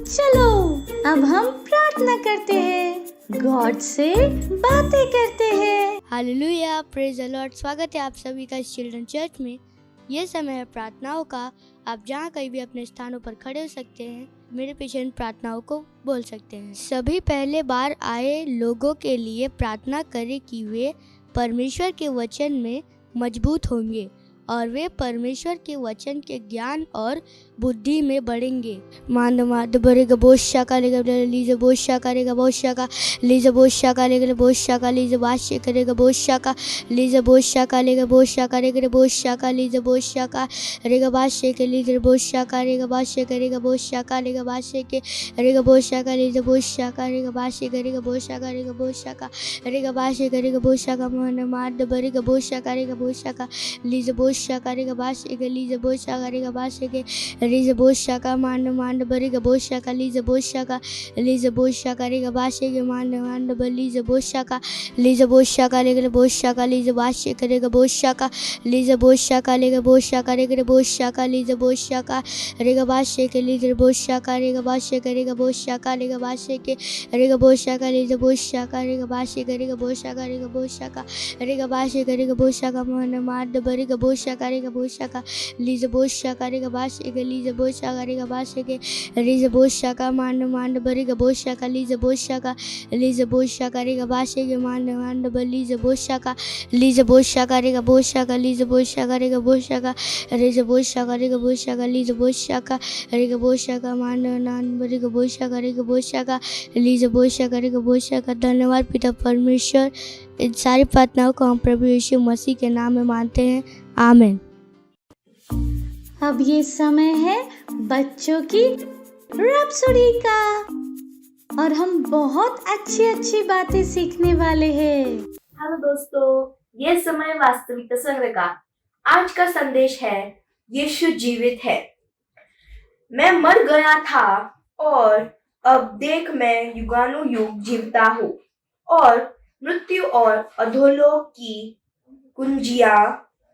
चलो अब हम प्रार्थना करते हैं, गॉड से बातें करते हैं। Hallelujah, praise the Lord. स्वागत है आप सभी का इस चिल्ड्रन चर्च में। ये समय है प्रार्थनाओं का। आप जहाँ कहीं भी अपने स्थानों पर खड़े हो सकते हैं, मेरे पीछे इन प्रार्थनाओं को बोल सकते हैं। सभी पहले बार आए लोगों के लिए प्रार्थना करें कि वे परमेश्वर के वचन में मजबूत होंगे और वे परमेश्वर के वचन के ज्ञान और बुद्धि में बढ़ेंगे। मान माद बरेगा बोशा करेगा लीज बोशा करेगा बोशा का लीज बोशा करेगा बोशा का लीज बादशाह करेगा बोशा का लीज बोशा करेगा बोशा करेगा बोशा का लीज बोशा का रेगा बादशाह के लीज बोशा करेगा बादशाह करेगा बोशा करेगा बादशाह के रेगा बोशा का लीज बोशा करेगा बादशाह करेगा बोशा करेगा बोशा का रेगा बादशाह करेगा बोशा का मान माद बरेगा बोशा करेगा बोशा का लीज बोशा करेगा बादशाह के लीज बोशा करेगा बादशाह के लीज बोशा का मान बरेगा बोशा का लीज बोशा का लीज बोशा करेगा बादशाह के मान लीज बोशा का लीज बोशा करेगा बोशा का लीज बादशाह करेगा बोशा का लीज बोशा करेगा बोशा करेगा बोशा का लीज बोशा का रेगा बादशाह के लीज बोशा करेगा बादशाह करेगा बोशा करेगा बादशाह के रेगा बोशा का लीज बोशा करेगा बादशाह करेगा बोशा करेगा बोशा का रेगा बादशाह करेगा बोशा का मान बरेगा बोशा करेगा बोशा का लीज बोशा करेगा बादशाह के लीज बोशा करेगा बादशाह के लीज बोशा का मान बरेगा बोशा का लीज बोशा का लीज बोशा करेगा बादशाह के मान लीज बोशा का लीज बोशा करेगा बोशा का लीज बोशा करेगा बोशा का लीज बोशा करेगा बोशा का लीज बोशा का करेगा बोशा का मान बरेगा बोशा करेगा बोशा का लीज बोशा करेगा बोशा का। धन्यवाद पिता परमेश्वर, इन सारी प्रार्थनाओं को हम प्रभु यीशु मसीह के नाम में मानते हैं, आमीन। अब ये समय है बच्चों की रैप्सोडी का और हम बहुत अच्छी बातें सीखने वाले हैं। हेलो दोस्तों, ये समय वास्तविकता संग्रह का आज का संदेश है, यीशु जीवित है। मैं मर गया था और अब देख मैं युगानुयुग जीवता हूँ और मृत्यु और अधोलोक की कुंजियां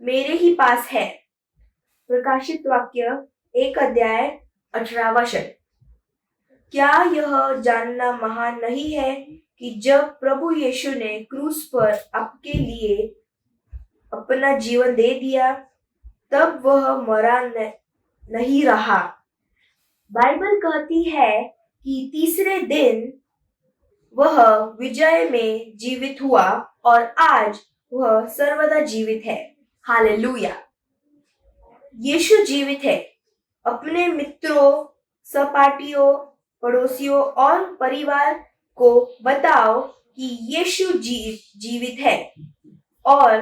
मेरे ही पास है। प्रकाशित वाक्य 1 अध्याय 18 वचन। क्या यह जानना महान नहीं है कि जब प्रभु यीशु ने क्रूस पर आपके लिए अपना जीवन दे दिया, तब वह मरा नहीं रहा। बाइबल कहती है कि तीसरे दिन वह विजय में जीवित हुआ और आज वह सर्वदा जीवित है। हालेलुया। यीशु जीवित है। अपने मित्रों, सहपाठियों, पड़ोसियों और परिवार को बताओ कि यीशु जीवित है। और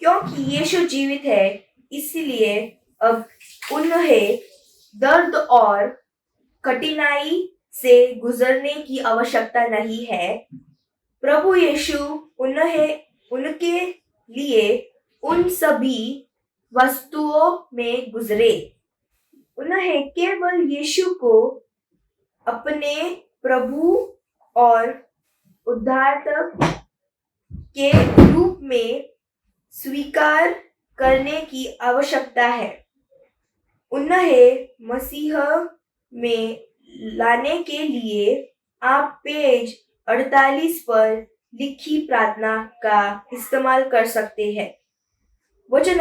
क्योंकि यीशु जीवित है, इसलिए अब उन्हें दर्द और कठिनाई से गुजरने की आवश्यकता नहीं है। प्रभु यीशु उनके लिए उन सभी वस्तुओं में गुजरे। उन्हें केवल यीशु को अपने प्रभु और उद्धारक के रूप में स्वीकार करने की आवश्यकता है। उन्हें मसीह में लाने के लिए आप पेज 48 पर लिखी प्रार्थना का इस्तेमाल कर सकते हैं। वचन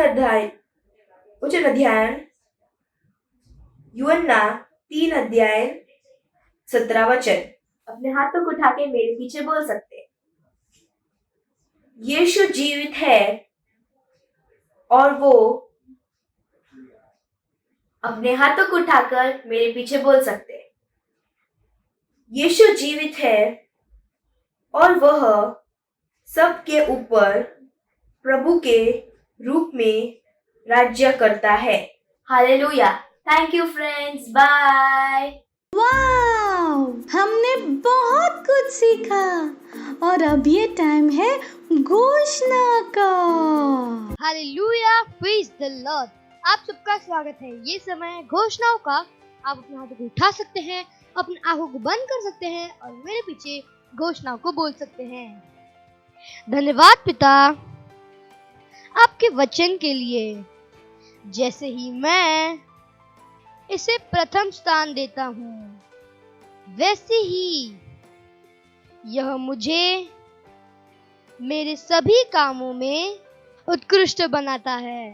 अध्ययन यूहन्ना 3 अध्याय 17 वचन। अपने हाथों को उठा के मेरे पीछे बोल सकते हैं, यीशु जीवित है। और वो अपने हाथों को उठाकर मेरे पीछे बोल सकते हैं, यीशु जीवित है और वह सबके ऊपर प्रभु के रूप में राज्य करता है। Hallelujah. Thank you friends, bye. Wow, हमने बहुत कुछ सीखा और अब ये टाइम है घोषणा का। Hallelujah, praise the Lord. आप सबका स्वागत है। ये समय है घोषणाओं का। आप अपने हाथों को उठा सकते हैं, अपनी आंखों को बंद कर सकते हैं और मेरे पीछे घोषणाओं को बोल सकते हैं। धन्यवाद पिता आपके वचन के लिए। जैसे ही मैं इसे प्रथम स्थान देता हूँ, वैसे ही यह मुझे मेरे सभी कामों में उत्कृष्ट बनाता है।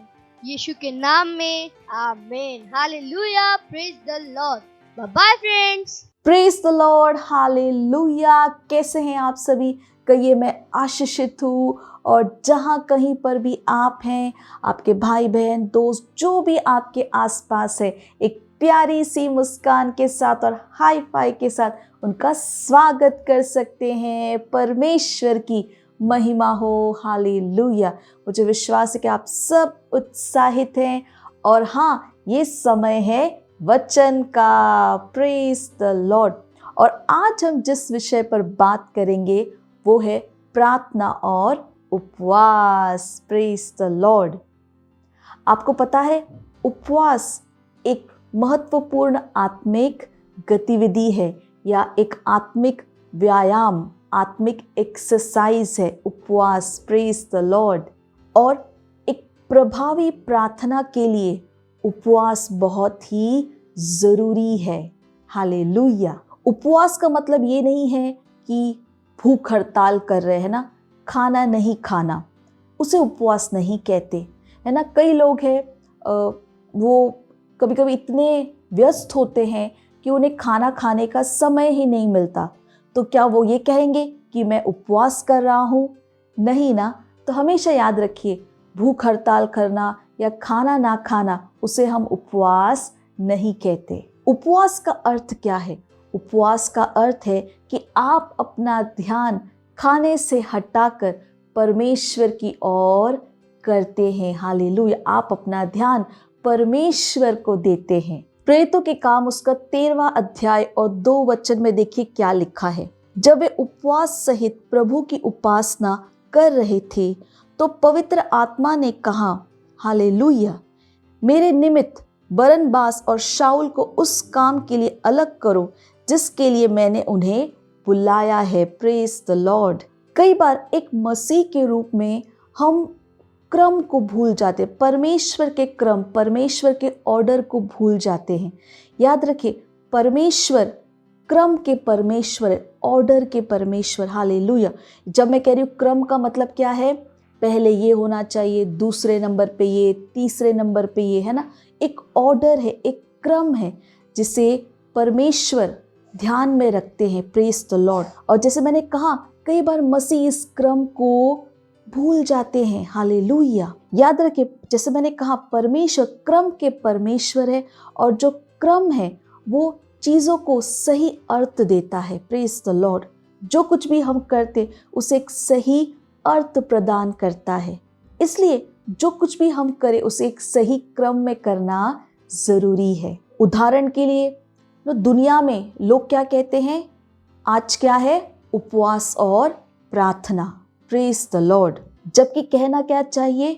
यीशु के नाम में आमीन। Hallelujah, praise the lord. Bye bye friends. Praise the Lord, hallelujah. कैसे हैं आप सभी? कहिए मैं आशीषित हूँ। और जहाँ कहीं पर भी आप हैं, आपके भाई बहन दोस्त जो भी आपके आसपास है, एक प्यारी सी मुस्कान के साथ और हाई फाई के साथ उनका स्वागत कर सकते हैं। परमेश्वर की महिमा हो, हालेलुया। मुझे विश्वास है कि आप सब उत्साहित हैं और हाँ, ये समय है वचन का। Praise the Lord. और आज हम जिस विषय पर बात करेंगे वो है प्रार्थना और उपवास। Praise the Lord. आपको पता है, उपवास एक महत्वपूर्ण आत्मिक गतिविधि है या एक आत्मिक व्यायाम, आत्मिक एक्सरसाइज है उपवास। Praise the Lord. और एक प्रभावी प्रार्थना के लिए उपवास बहुत ही जरूरी है। हालेलुया। उपवास का मतलब ये नहीं है कि भूख हड़ताल कर रहे हैं ना, खाना नहीं खाना, उसे उपवास नहीं कहते, है ना। कई लोग हैं वो कभी कभी इतने व्यस्त होते हैं कि उन्हें खाना खाने का समय ही नहीं मिलता, तो क्या वो ये कहेंगे कि मैं उपवास कर रहा हूँ? नहीं ना। तो हमेशा याद रखिए, भूख हड़ताल करना या खाना ना खाना, उसे हम उपवास नहीं कहते। उपवास का अर्थ क्या है? उपवास का अर्थ है कि आप अपना ध्यान खाने से हटाकर परमेश्वर की ओर करते हैं। हालेलुया। आप अपना ध्यान परमेश्वर को देते हैं। प्रेरितों के काम उसका 13वां अध्याय और 2 वचन में देखिए क्या लिखा है। जब वे उपवास सहित प्रभु की उपासना कर रहे थे तो पवित्र आत्मा ने कहा, हालेलुया, मेरे निमित्त बरनबास और शाऊल को उस काम के लिए अलग करो जिसके लिए मैंने उन्हें बुलाया है। Praise the Lord. कई बार एक मसीह के रूप में हम क्रम को भूल जाते, परमेश्वर के क्रम, परमेश्वर के ऑर्डर को भूल जाते हैं। याद रखिए, परमेश्वर क्रम के परमेश्वर, ऑर्डर के परमेश्वर। हालेलुया। जब मैं कह रही हूँ क्रम का मतलब क्या है, पहले ये होना चाहिए, दूसरे नंबर पे ये, तीसरे नंबर पे ये, है ना। एक ऑर्डर है, एक क्रम है जिसे परमेश्वर ध्यान में रखते हैं। Praise the Lord. और जैसे मैंने कहा, कई बार मसीह इस क्रम को भूल जाते हैं। हालेलुया। याद रखिए, जैसे मैंने कहा, परमेश्वर क्रम के परमेश्वर है और जो क्रम है वो चीज़ों को सही अर्थ देता है। Praise the Lord. जो कुछ भी हम करते उसे एक सही अर्थ प्रदान करता है। इसलिए जो कुछ भी हम करें उसे एक सही क्रम में करना ज़रूरी है। उदाहरण के लिए, दुनिया में लोग क्या कहते हैं? आज क्या है? उपवास और प्रार्थना। Praise the Lord. जबकि कहना क्या चाहिए?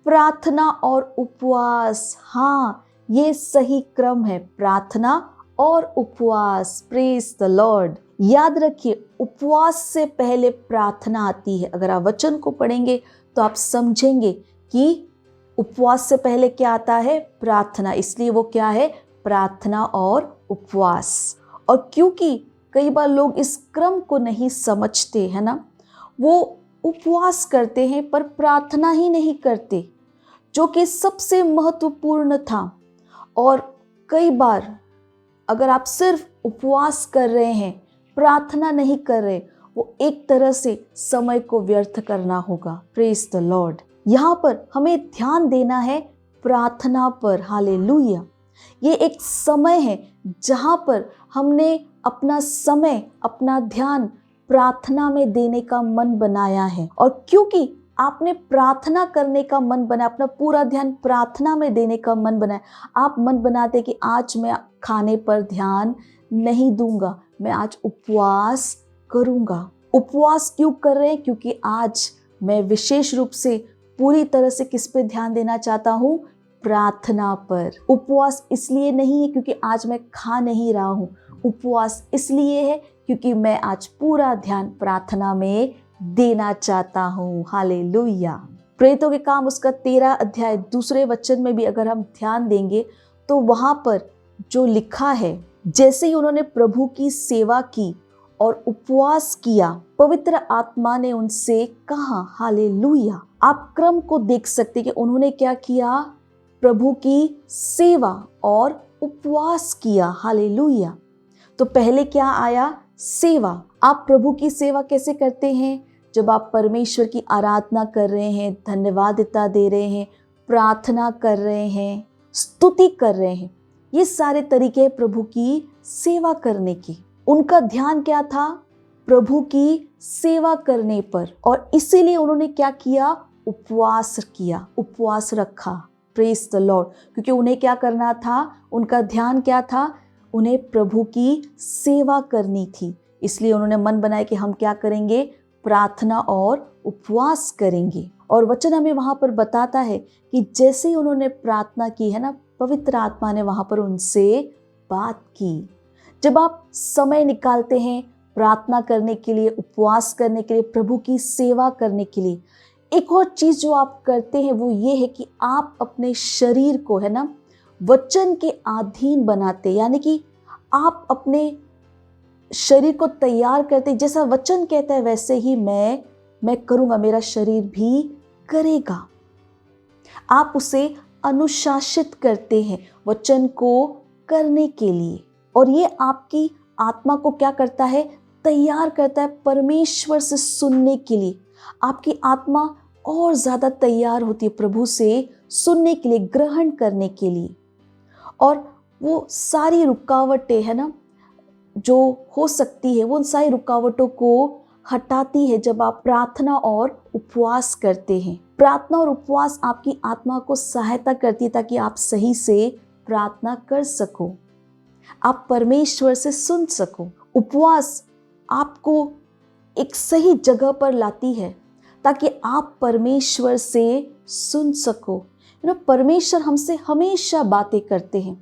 प्रार्थना और उपवास। हाँ, ये सही क्रम है, प्रार्थना और उपवास। Praise the Lord. याद रखिए, उपवास से पहले प्रार्थना आती है। अगर आप वचन को पढ़ेंगे तो आप समझेंगे कि उपवास से पहले क्या आता है? प्रार्थना। इसलिए वो क्या है? प्रार्थना और उपवास। और क्योंकि कई बार लोग इस क्रम को नहीं समझते, है ना, वो उपवास करते हैं पर प्रार्थना ही नहीं करते, जो कि सबसे महत्वपूर्ण था। और कई बार अगर आप सिर्फ उपवास कर रहे हैं, प्रार्थना नहीं कर रहे, वो एक तरह से समय को व्यर्थ करना होगा। Praise the Lord. यहाँ पर हमें ध्यान देना है प्रार्थना पर। हालेलुया। ये एक समय है जहाँ पर हमने अपना समय, अपना ध्यान प्रार्थना में देने का मन बनाया है। और क्योंकि आपने प्रार्थना करने का मन बनाया, अपना पूरा ध्यान प्रार्थना में देने का मन बनाया, आप मन बनाते कि आज मैं खाने पर ध्यान नहीं दूंगा, मैं आज उपवास करूंगा। उपवास क्यों कर रहे हैं? क्योंकि आज मैं विशेष रूप से पूरी तरह से किस पे ध्यान देना चाहता हूँ? प्रार्थना पर। उपवास इसलिए नहीं है क्योंकि आज मैं खा नहीं रहा हूँ, उपवास इसलिए है क्योंकि मैं आज पूरा ध्यान प्रार्थना में देना चाहता हूँ। हालेलुया। प्रेरितों के काम उसका 13 अध्याय 2 वचन में भी अगर हम ध्यान देंगे तो वहाँ पर जो लिखा है जैसे ही उन्होंने प्रभु की सेवा की और उपवास किया, पवित्र आत्मा ने उनसे कहा, हालेलुया। आप क्रम को देख सकते कि उन्होंने क्या किया, प्रभु की सेवा और उपवास किया, हालेलुया। तो पहले क्या आया, सेवा। आप प्रभु की सेवा कैसे करते हैं? जब आप परमेश्वर की आराधना कर रहे हैं, धन्यवादिता दे रहे हैं, प्रार्थना कर रहे हैं, स्तुति कर रहे हैं, ये सारे तरीके हैं प्रभु की सेवा करने की। उनका ध्यान क्या था, प्रभु की सेवा करने पर, और इसीलिए उन्होंने क्या किया, उपवास किया, उपवास रखा। Praise the Lord. क्योंकि उन्हें क्या करना था, उनका ध्यान क्या था, उन्हें प्रभु की सेवा करनी थी। इसलिए उन्होंने मन बनाया कि हम क्या करेंगे, प्रार्थना और उपवास करेंगे। और वचन हमें वहां पर बताता है कि जैसे ही उन्होंने प्रार्थना की है ना, पवित्र आत्मा ने वहां पर उनसे बात की। जब आप समय निकालते हैं प्रार्थना करने के लिए, उपवास करने के लिए, प्रभु की सेवा करने के लिए, एक और चीज जो आप करते हैं वो ये है कि आप अपने शरीर को है ना वचन के अधीन बनाते, यानी कि आप अपने शरीर को तैयार करते, जैसा वचन कहता है वैसे ही मैं करूंगा, मेरा शरीर भी करेगा। आप उसे अनुशासित करते हैं वचन को करने के लिए, और ये आपकी आत्मा को क्या करता है, तैयार करता है परमेश्वर से सुनने के लिए। आपकी आत्मा और ज़्यादा तैयार होती है प्रभु से सुनने के लिए, ग्रहण करने के लिए। और वो सारी रुकावटें है ना जो हो सकती है, वो उन सारी रुकावटों को हटाती है जब आप प्रार्थना और उपवास करते हैं। प्रार्थना और उपवास आपकी आत्मा को सहायता करती है ताकि आप सही से प्रार्थना कर सको, आप परमेश्वर से सुन सको। उपवास आपको एक सही जगह पर लाती है ताकि आप परमेश्वर से सुन सको। परमेश्वर हमसे हमेशा बातें करते हैं,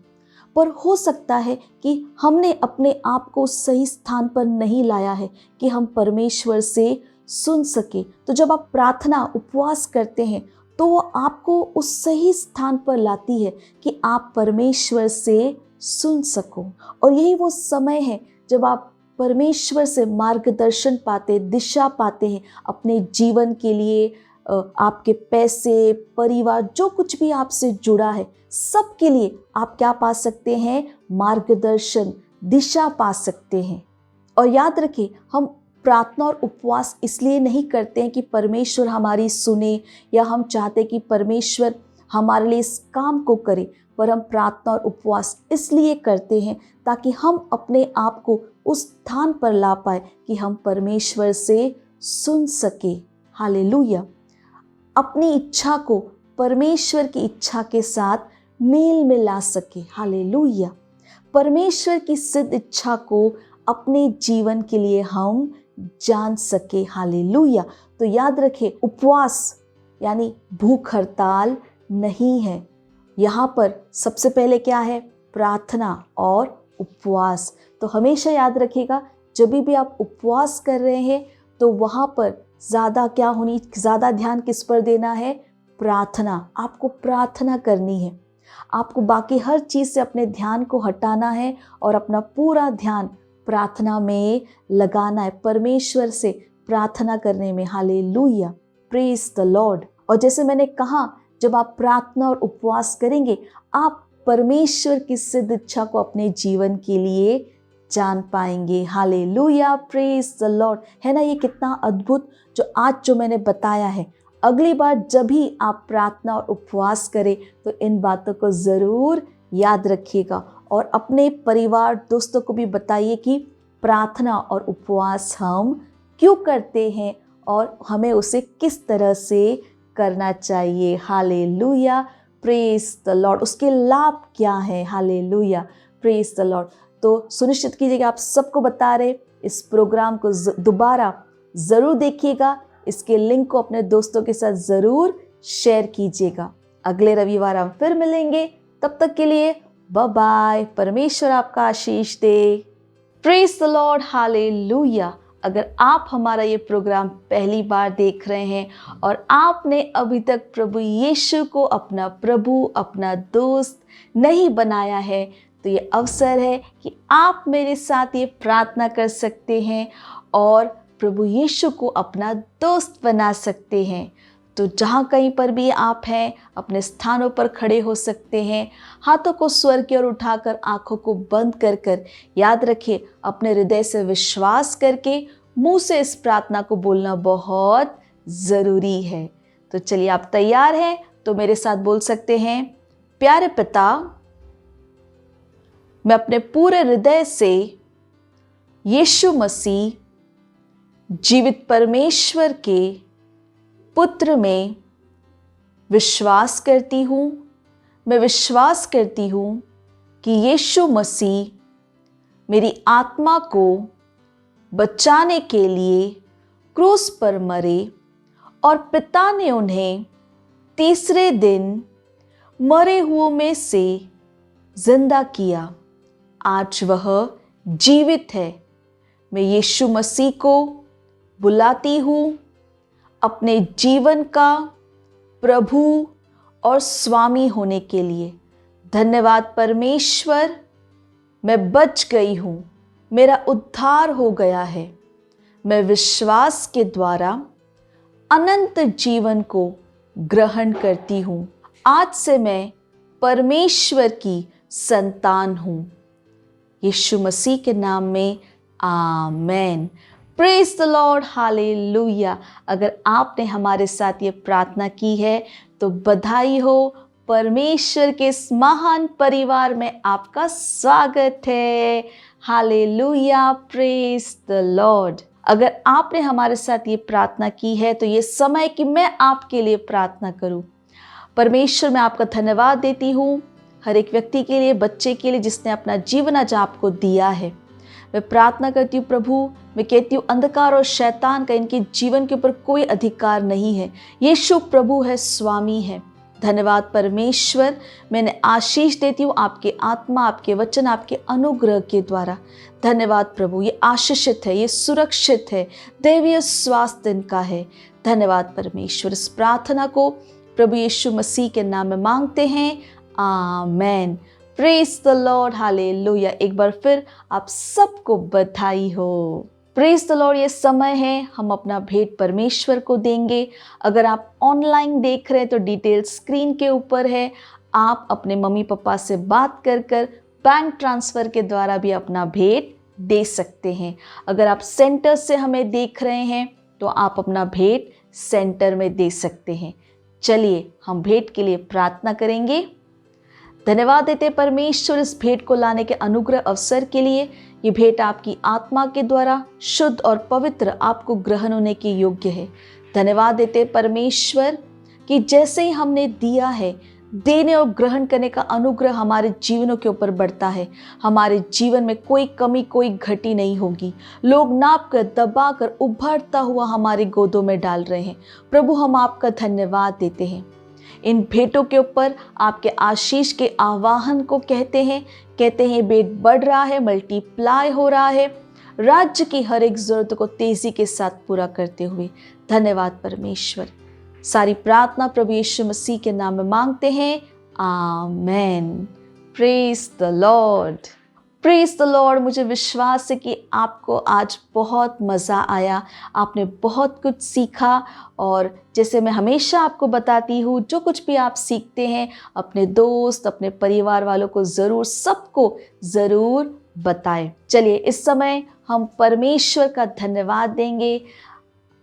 पर हो सकता है कि हमने अपने आप को सही स्थान पर नहीं लाया है कि हम परमेश्वर से सुन सके। तो जब आप प्रार्थना उपवास करते हैं तो वो आपको उस सही स्थान पर लाती है कि आप परमेश्वर से सुन सको। और यही वो समय है जब आप परमेश्वर से मार्गदर्शन पाते, दिशा पाते हैं अपने जीवन के लिए। आपके पैसे, परिवार, जो कुछ भी आपसे जुड़ा है, सब के लिए आप क्या पा सकते हैं, मार्गदर्शन, दिशा पा सकते हैं। और याद रखें, हम प्रार्थना और उपवास इसलिए नहीं करते हैं कि परमेश्वर हमारी सुने या हम चाहते कि परमेश्वर हमारे लिए इस काम को करे, पर हम प्रार्थना और उपवास इसलिए करते हैं ताकि हम अपने आप को उस स्थान पर ला पाए कि हम परमेश्वर से सुन सके। हालेलुया। अपनी इच्छा को परमेश्वर की इच्छा के साथ मेल में ला सके। हालेलुया। परमेश्वर की सिद्ध इच्छा को अपने जीवन के लिए हम जान सके। हालेलुया। तो याद रखें, उपवास यानी भूख हड़ताल नहीं है। यहाँ पर सबसे पहले क्या है, प्रार्थना और उपवास। तो हमेशा याद रखिएगा, जब भी आप उपवास कर रहे हैं तो वहाँ पर ज़्यादा ध्यान किस पर देना है, प्रार्थना। आपको प्रार्थना करनी है, आपको बाकी हर चीज़ से अपने ध्यान को हटाना है और अपना पूरा ध्यान प्रार्थना में लगाना है, परमेश्वर से प्रार्थना करने में। Hallelujah, praise the Lord. और जैसे मैंने कहा, जब आप प्रार्थना और उपवास करेंगे, आप परमेश्वर की सिद्ध इच्छा को अपने जीवन के लिए जान पाएंगे। Hallelujah, praise the Lord. है ना ये कितना अद्भुत जो मैंने बताया है। अगली बार जब भी आप प्रार्थना और उपवास करें तो इन बातों को ज़रूर याद रखिएगा और अपने परिवार, दोस्तों को भी बताइए कि प्रार्थना और उपवास हम क्यों करते हैं और हमें उसे किस तरह से करना चाहिए। Hallelujah, praise the Lord. उसके लाभ क्या है। Hallelujah, praise the Lord. तो सुनिश्चित कीजिएगा आप सबको बता रहे, इस प्रोग्राम को दोबारा ज़रूर देखिएगा, इसके लिंक को अपने दोस्तों के साथ ज़रूर शेयर कीजिएगा। अगले रविवार हम फिर मिलेंगे, तब तक के लिए बाय बाय। परमेश्वर आपका आशीष दे। Praise the Lord. हालेलुया। अगर आप हमारा ये प्रोग्राम पहली बार देख रहे हैं और आपने अभी तक प्रभु यीशु को अपना प्रभु, अपना दोस्त नहीं बनाया है, तो ये अवसर है कि आप मेरे साथ ये प्रार्थना कर सकते हैं और प्रभु यीशु को अपना दोस्त बना सकते हैं। तो जहाँ कहीं पर भी आप हैं, अपने स्थानों पर खड़े हो सकते हैं, हाथों को स्वर की ओर उठाकर आंखों को बंद कर कर याद रखिए, अपने हृदय से विश्वास करके मुंह से इस प्रार्थना को बोलना बहुत ज़रूरी है। तो चलिए, आप तैयार हैं तो मेरे साथ बोल सकते हैं, प्यारे पिता, मैं अपने पूरे हृदय से यीशु मसीह जीवित परमेश्वर के पुत्र में विश्वास करती हूँ। मैं विश्वास करती हूँ कि यीशु मसीह मेरी आत्मा को बचाने के लिए क्रूस पर मरे और पिता ने उन्हें तीसरे दिन मरे हुओं में से जिंदा किया। आज वह जीवित है। मैं यीशु मसीह को बुलाती हूँ अपने जीवन का प्रभु और स्वामी होने के लिए। धन्यवाद परमेश्वर, मैं बच गई हूँ, मेरा उद्धार हो गया है। मैं विश्वास के द्वारा अनंत जीवन को ग्रहण करती हूँ। आज से मैं परमेश्वर की संतान हूँ। यीशु मसीह के नाम में amen. Praise the Lord, hallelujah. अगर आपने हमारे साथ ये प्रार्थना की है तो बधाई हो। परमेश्वर के इस महान परिवार में आपका स्वागत है। Hallelujah, praise the Lord. अगर आपने हमारे साथ ये प्रार्थना की है तो ये समय कि मैं आपके लिए प्रार्थना करूं। परमेश्वर, मैं आपका धन्यवाद देती हूँ हर एक व्यक्ति के लिए, बच्चे के लिए जिसने अपना जीवन आज आपको दिया है। मैं प्रार्थना करती हूँ प्रभु, मैं कहती हूँ अंधकार और शैतान का इनके जीवन के ऊपर कोई अधिकार नहीं है। यीशु प्रभु है, स्वामी है। धन्यवाद परमेश्वर, मैंने आशीष देती हूँ आपके आत्मा, आपके वचन, आपके अनुग्रह के द्वारा। धन्यवाद प्रभु, ये आशीषित है, ये सुरक्षित है, दैवीय स्वास्थ्य इनका है। धन्यवाद परमेश्वर। इस प्रार्थना को प्रभु यीशु मसीह के नाम में मांगते हैं, amen. Praise the Lord, hallelujah. एक बार फिर आप सबको बधाई हो। Praise the Lord. ये समय है हम अपना भेंट परमेश्वर को देंगे। अगर आप ऑनलाइन देख रहे हैं तो डिटेल स्क्रीन के ऊपर है। आप अपने मम्मी पापा से बात कर कर बैंक ट्रांसफ़र के द्वारा भी अपना भेंट दे सकते हैं। अगर आप सेंटर से हमें देख रहे हैं तो आप अपना भेंट सेंटर में दे सकते हैं। चलिए हम भेंट के लिए प्रार्थना करेंगे। धन्यवाद देते परमेश्वर इस भेंट को लाने के अनुग्रह अवसर के लिए। ये भेंट आपकी आत्मा के द्वारा शुद्ध और पवित्र आपको ग्रहण होने के योग्य है। धन्यवाद देते परमेश्वर कि जैसे ही हमने दिया है, देने और ग्रहण करने का अनुग्रह हमारे जीवनों के ऊपर बढ़ता है। हमारे जीवन में कोई कमी, कोई घटी नहीं होगी। लोग नाप कर, दबा कर उभरता हुआ हमारी गोदों में डाल रहे हैं। प्रभु, हम आपका धन्यवाद देते हैं। इन भेंटों के ऊपर आपके आशीष के आवाहन को कहते हैं भेंट बढ़ रहा है, मल्टीप्लाई हो रहा है, राज्य की हर एक जरूरत को तेजी के साथ पूरा करते हुए। धन्यवाद परमेश्वर। सारी प्रार्थना प्रभु यीशु मसीह के नाम में मांगते हैं, amen. Praise the Lord, praise the Lord. मुझे विश्वास है कि आपको आज बहुत मज़ा आया, आपने बहुत कुछ सीखा। और जैसे मैं हमेशा आपको बताती हूँ, जो कुछ भी आप सीखते हैं अपने दोस्त, अपने परिवार वालों को ज़रूर, सबको ज़रूर बताएं। चलिए इस समय हम परमेश्वर का धन्यवाद देंगे,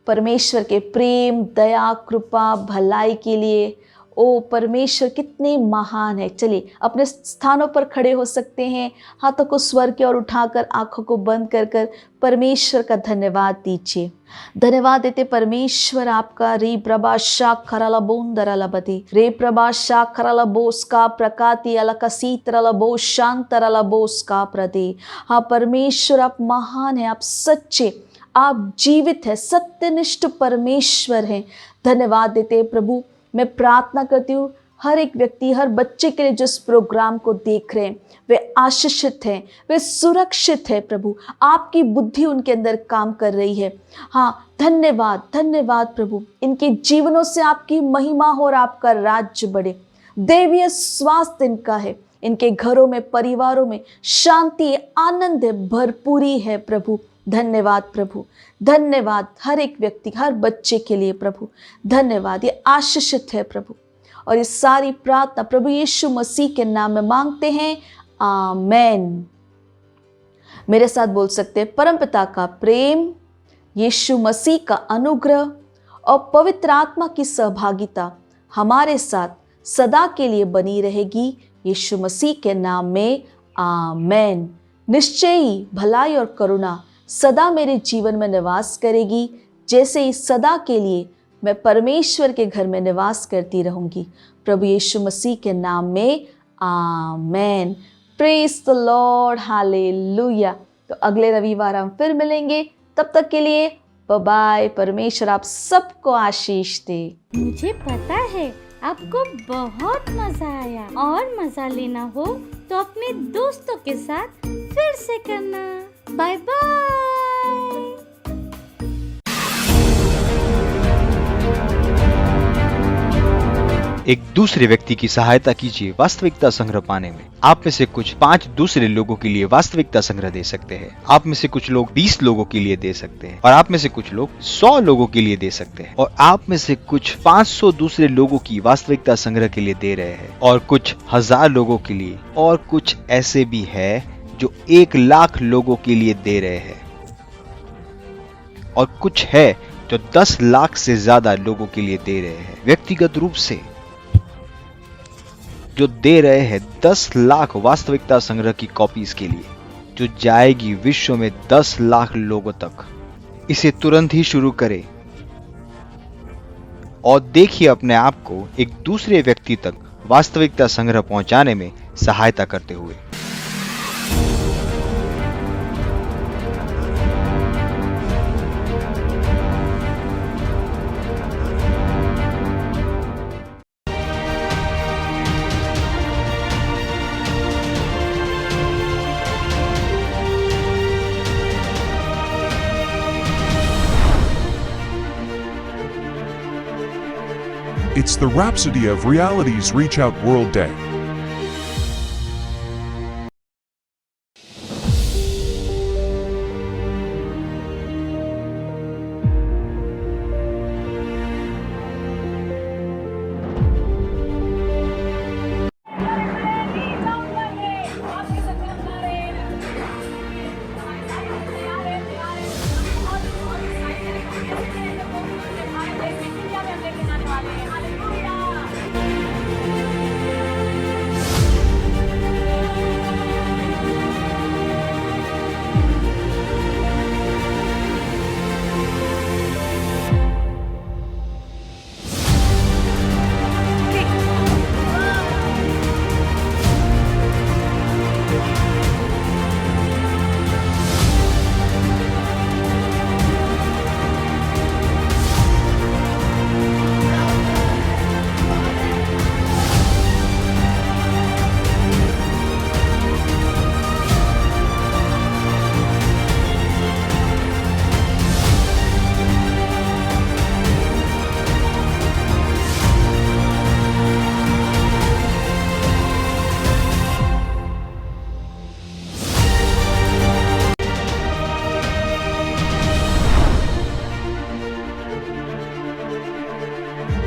परमेश्वर के प्रेम, दया, कृपा, भलाई के लिए। ओ परमेश्वर कितने महान है। चलिए अपने स्थानों पर खड़े हो सकते हैं, हाथों को स्वर की ओर उठाकर, आंखों को बंद कर कर परमेश्वर का धन्यवाद दीजिए। धन्यवाद देते परमेश्वर आपका। रे प्रभा शाख खराला बोंदराला बदे, रे प्रभा शाख खराला बोस का प्रकाति अलका सीतराला बोस शांतराला बोस का प्रदे। हाँ परमेश्वर, आप महान हैं, आप सच्चे, आप जीवित है, सत्यनिष्ठ परमेश्वर हैं। धन्यवाद देते प्रभु। मैं प्रार्थना करती हूँ हर एक व्यक्ति, हर बच्चे के लिए जो इस प्रोग्राम को देख रहे हैं, वे आशीषित हैं, वे सुरक्षित है प्रभु। आपकी बुद्धि उनके अंदर काम कर रही है। हाँ धन्यवाद, धन्यवाद प्रभु। इनके जीवनों से आपकी महिमा हो और आपका राज्य बढ़े। दैवीय स्वास्थ्य इनका है, इनके घरों में, परिवारों में शांति, आनंद है, भरपूरी है प्रभु। धन्यवाद प्रभु, धन्यवाद हर एक व्यक्ति, हर बच्चे के लिए प्रभु, धन्यवाद। ये आशीषित है प्रभु, और ये सारी प्रार्थना प्रभु यीशु मसीह के नाम में मांगते हैं, आमेन। मेरे साथ बोल सकते हैं, परमपिता का प्रेम, यीशु मसीह का अनुग्रह और पवित्र आत्मा की सहभागिता हमारे साथ सदा के लिए बनी रहेगी, यीशु मसीह के नाम में, आमेन। निश्चय ही भलाई और करुणा सदा मेरे जीवन में निवास करेगी, जैसे ही सदा के लिए मैं परमेश्वर के घर में निवास करती रहूंगी, प्रभु यीशु मसीह के नाम में, amen. Praise the Lord, hallelujah. तो अगले रविवार हम फिर मिलेंगे, तब तक के लिए बाय बाय। परमेश्वर आप सबको आशीष दे। मुझे पता है आपको बहुत मजा आया, और मजा लेना हो तो अपने दोस्तों के साथ फिर से करना। Bye bye. एक दूसरे व्यक्ति की सहायता कीजिए वास्तविकता संग्रह पाने में। आप में से कुछ 5 दूसरे लोगों के लिए वास्तविकता संग्रह दे सकते हैं। आप में से कुछ लोग 20 लोगों के लिए दे सकते हैं, और आप में से कुछ लोग 100 लोगों के लिए दे सकते हैं, और आप में से कुछ 500 दूसरे लोगों की वास्तविकता संग्रह के लिए दे रहे हैं, और कुछ 1000 लोगों के लिए, और कुछ ऐसे भी है जो 1,00,000 लोगों के लिए दे रहे हैं, और कुछ है जो 10 लाख से ज्यादा लोगों के लिए दे रहे हैं। व्यक्तिगत रूप से जो दे रहे हैं 10 लाख वास्तविकता संग्रह की कॉपीज के लिए, जो जाएगी विश्व में 10 लाख लोगों तक। इसे तुरंत ही शुरू करें और देखिए अपने आप को एक दूसरे व्यक्ति तक वास्तविकता संग्रह पहुंचाने में सहायता करते हुए। It's the Rhapsody of Reality's Reach Out World Day.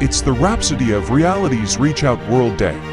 It's the Rhapsody of Reality's Reach Out World Day.